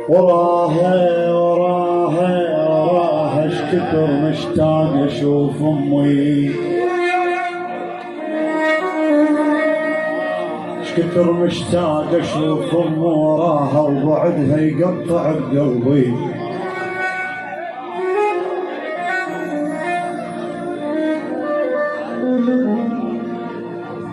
وراها وراها وراها اشكثر مشتاق اشوف امي، اشكثر مشتاق اشوف امي وراها وبعدها يقطع بقلبي.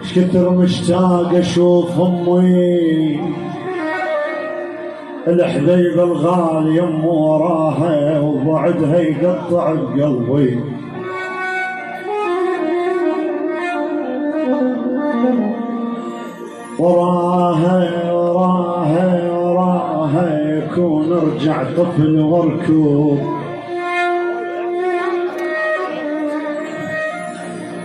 اشكثر مشتاق اشوف امي الحبيب الغالي يم وراها وبعدها يقطع بقلبي. وراها وراها وراها يكون ارجع طفل واركوب،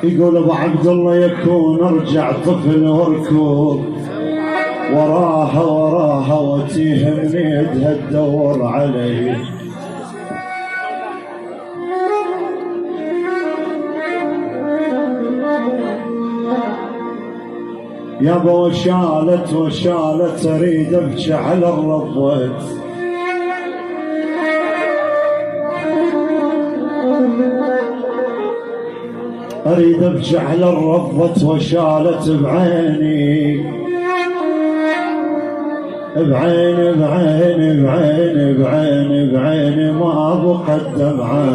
يقول ابو عبد الله يكون ارجع طفل واركوب. وراها وراها وتيه من يدها تدور علي. يابا وشالت وشالت اريد ابكي على الربوت، اريد ابكي على الربوت وشالت بعيني بعين بعين بعين بعين بعين ما بقى الدمعة.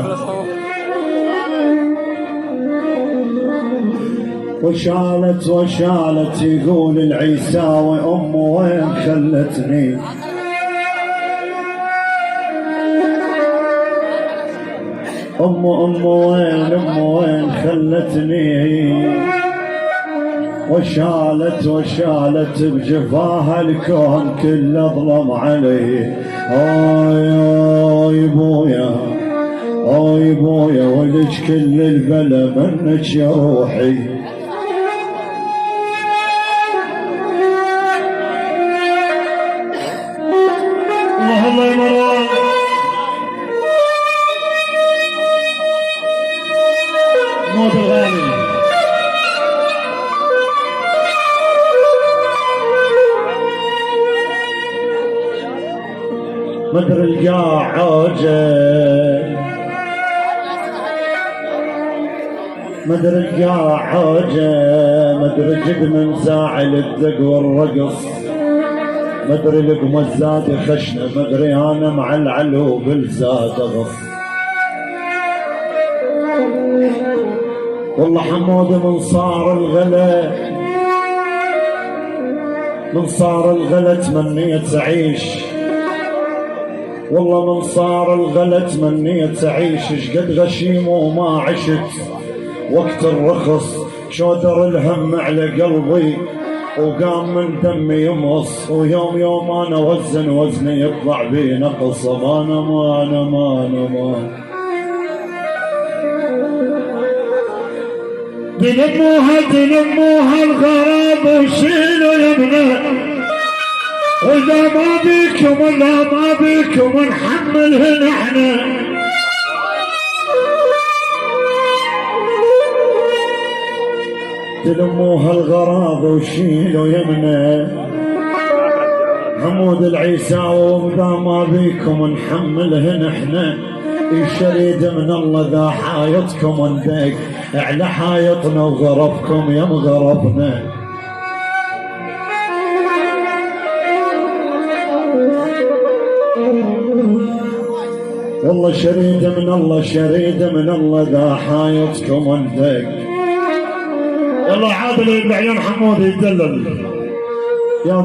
وشالت وشالت يقول العيساوي أم وين خلتني، أم وين خلتني. وشالت وشالت بجفاها الكون كله ظلم علي. اوي بويا اوي بويا ولج كل البلا منك يا روحي. الله يا مروان مود الغالي. مدر القاع عوجه مدر القاع عوجه مدر جد من زاعل الدق والرقص، مدري لقمة الزاد خشنة، مدري انا مع العلو بالزاد اغص. والله حمود من صار الغلا من صار الغلا تمنيت اعيش، والله من صار الغلا تمنيت اعيش. اشقد غشيم وما عشت وقت الرخص، شودر الهم على قلبي وقام من دمي يمص. ويوم يوم انا وزن وزني يطلع بي نقص. ما دلموها الغراب وشيلوا يمنا، واذا ما بيكم نحملهن احنا. تلموها الغراب وشيلوا يمنا، حمود العيساوي واذا ما بيكم نحملهن احنا. الشريد من الله ذا حايطكم ندق على حايطنا وغرفكم يا مغرفنا. والله شريد من الله ذا حايطكم ندق. والله عادل بعيون حمود يدلل. يا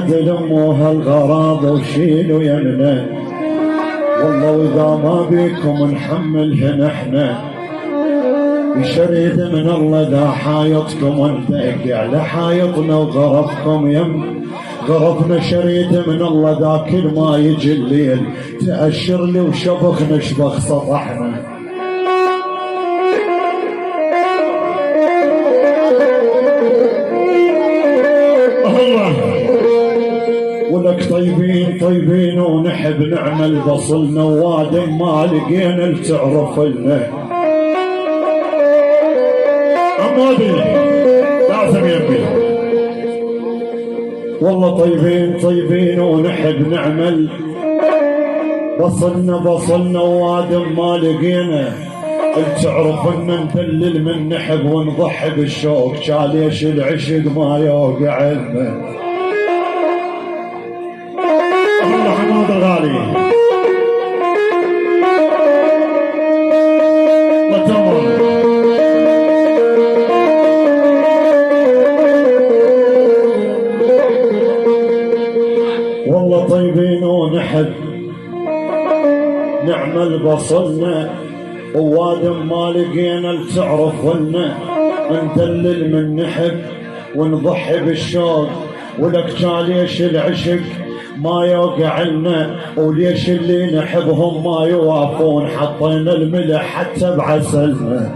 دلموها الغراب وشيلوا يمنا، والله واذا ما بيكم نحملهن احنا. شريد من الله ذا حايطكم ندق على حايطنا وغرفكم يم غرفنا. شريد من الله ذا كل ما يجي الليل تأشر لي وشبخ نشبخ سطحنا. ولك طيبين ونحب نعمل بصلنا، وادم ما لقينا لتعرف لنا. عمودي لازم يبي والله طيبين طيبين ونحب نعمل، بصلنا وادم ما لقينا، تعرف ان ندلل من نحب ونضحي بالشوق، ليش العشق ما يوقع لنا. الله حماد الغالي والله طيبين ونحب نعمل، بصلنا ووادم ما لقينا، تعرف ولنا ندلل من نحب ونضحي بالشوق، ولك ليش العشق ما يوقع لنا، وليش اللي نحبهم ما يوافون، حطينا الملح حتى بعسلنا.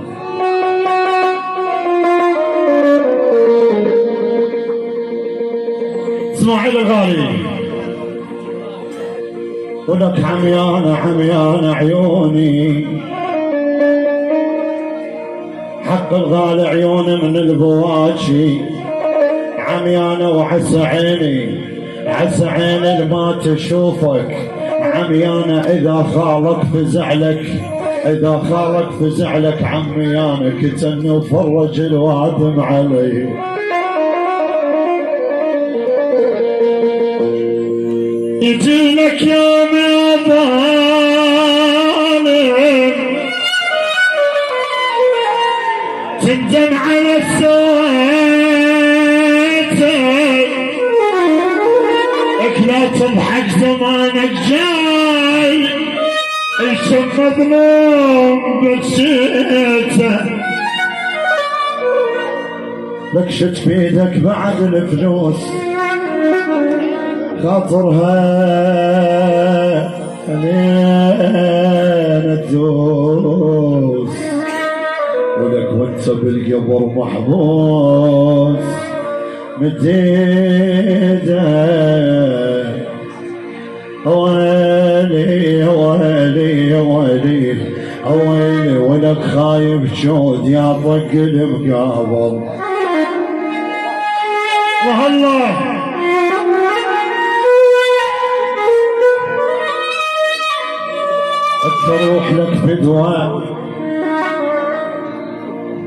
اسماعيل الغالي ولك عميانة عيوني، حق الغالي عيوني من البواجي، عميانة وعسى عيني ما تشوفك، عميانة إذا خالك في زعلك عميانة كتن وفرج الوادم علي. يجيلك يوم يا ظالم تندم على السويت، لا تضحك زمانك جاي، الشم مظلوم بكشيته، بكشت بيدك بعد الفلوس، خاطرها لين تدوس، ولك وانت بالقبر محبوس مديده، ويلي ولك خايب جود يا طق المقابر. والله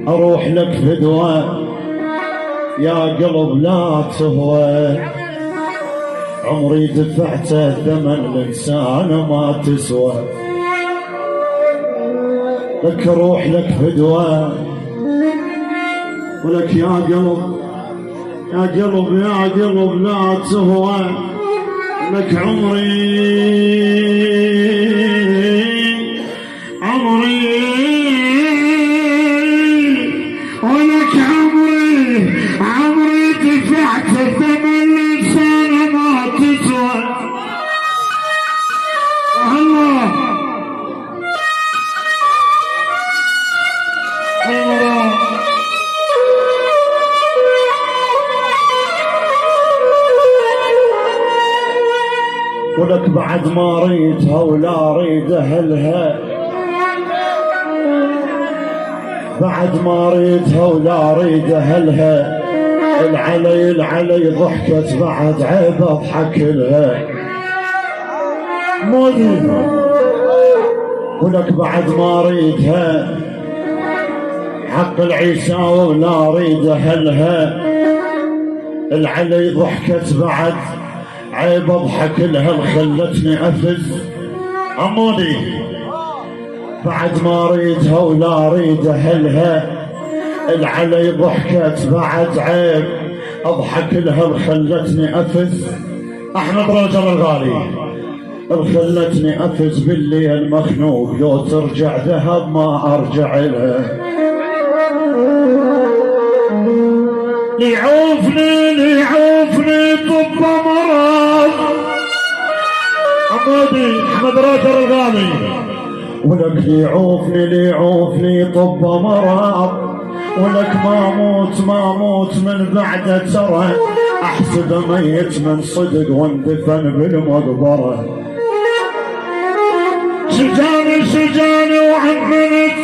اروح لك فدوى يا قلب لا تهوى، عمري دفعته ثمن الانسان ما تسوى، لك اروح لك فدوى، ولك يا قلب لا تهوى، لك عمري ولك عمري دفعت ثمن الانسان ما تسوى. الله ولك بعد ما ريدها ولا ريد اهلها، بعد ما ريدها ولا ريد اهلها، العلي ضحكت بعد عيب اضحك لها. مودي ولك بعد ما ريدها حق العيساوي ولا ريد اهلها، العلي ضحكت بعد عيب اضحك لها، خلتني افز. عمودي بعد ما ريدها ولا ريد اهلها، العلي ضحكت بعد عيب اضحك لها، خلتني افز. احمد رجل الغالي خلتني افز بالليل مخنوق، لو ترجع ذهب ما ارجع لها. ليعوفني طب مرض. عمودي احمد رجل الغالي ولك ليعوفني طب مرض، ولك ما موت من بعده ترى، احسب ميت من صدق واندفن بالمقبره. شجاني وعمنت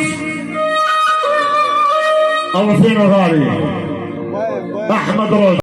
الله فينا غالي احمد رجل.